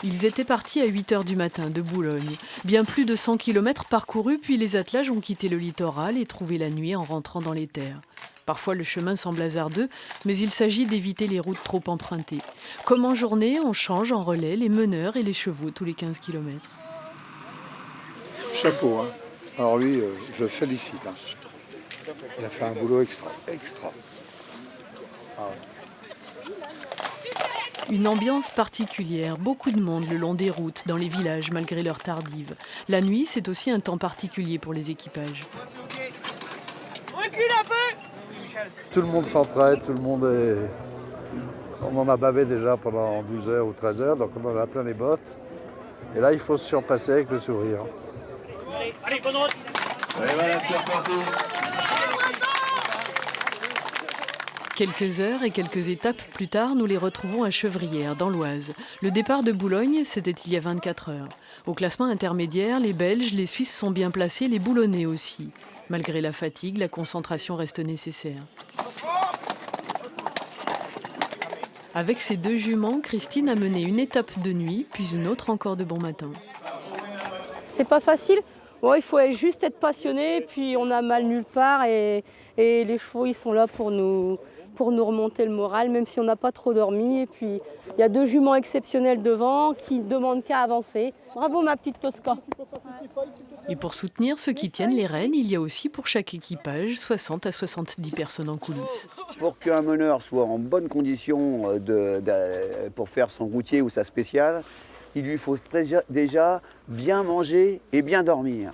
Ils étaient partis à 8 h du matin de Boulogne. Bien plus de 100 km parcourus, puis les attelages ont quitté le littoral et trouvé la nuit en rentrant dans les terres. Parfois, le chemin semble hasardeux, mais il s'agit d'éviter les routes trop empruntées. Comme en journée, on change en relais les meneurs et les chevaux tous les 15 km. Chapeau, hein. Alors lui, je le félicite. Hein. Il a fait un boulot extra. Ah ouais. Une ambiance particulière, beaucoup de monde le long des routes, dans les villages, malgré l'heure tardive. La nuit, c'est aussi un temps particulier pour les équipages. Recule un peu! Tout le monde s'entraide, tout le monde est... On en a bavé déjà pendant 12 heures ou 13 heures, donc on en a plein les bottes. Et là, il faut se surpasser avec le sourire. Allez, bonne route! Allez, voilà, c'est reparti. Quelques heures et quelques étapes plus tard, nous les retrouvons à Chevrières, dans l'Oise. Le départ de Boulogne, c'était il y a 24 heures. Au classement intermédiaire, les Belges, les Suisses sont bien placés, les Boulonnais aussi. Malgré la fatigue, la concentration reste nécessaire. Avec ses deux juments, Christine a mené une étape de nuit, puis une autre encore de bon matin. C'est pas facile. Ouais, il faut juste être passionné, puis on a mal nulle part et les chevaux ils sont là pour nous remonter le moral, même si on n'a pas trop dormi. Et puis il y a deux juments exceptionnels devant qui ne demandent qu'à avancer. Bravo ma petite Tosca. Et pour soutenir ceux qui tiennent les rênes, il y a aussi pour chaque équipage 60 à 70 personnes en coulisses. Pour qu'un meneur soit en bonne condition pour faire son routier ou sa spéciale, il lui faut déjà bien manger et bien dormir.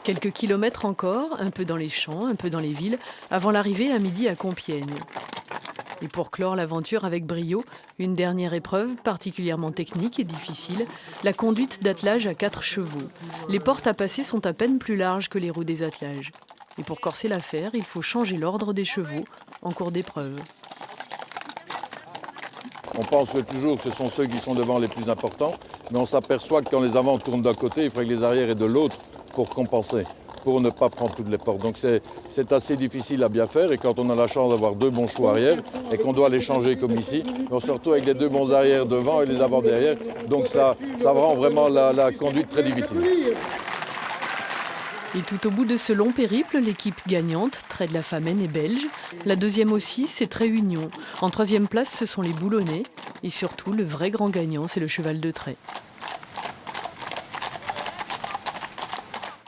Quelques kilomètres encore, un peu dans les champs, un peu dans les villes, avant l'arrivée à midi à Compiègne. Et pour clore l'aventure avec brio, une dernière épreuve particulièrement technique et difficile, la conduite d'attelage à 4 chevaux. Les portes à passer sont à peine plus larges que les roues des attelages. Et pour corser l'affaire, il faut changer l'ordre des chevaux en cours d'épreuve. On pense toujours que ce sont ceux qui sont devant les plus importants, mais on s'aperçoit que quand les avants tournent d'un côté, il faudrait que les arrières aient de l'autre pour compenser, pour ne pas prendre toutes les portes. Donc c'est assez difficile à bien faire, et quand on a la chance d'avoir deux bons chevaux arrière et qu'on doit les changer comme ici, on se retrouve avec les deux bons arrières devant et les avants derrière. Donc ça rend vraiment la conduite très difficile. Et tout au bout de ce long périple, l'équipe gagnante, Trait de la Famenne, est belge. La deuxième aussi, c'est Trait Union. En troisième place, ce sont les Boulonnais. Et surtout, le vrai grand gagnant, c'est le cheval de trait.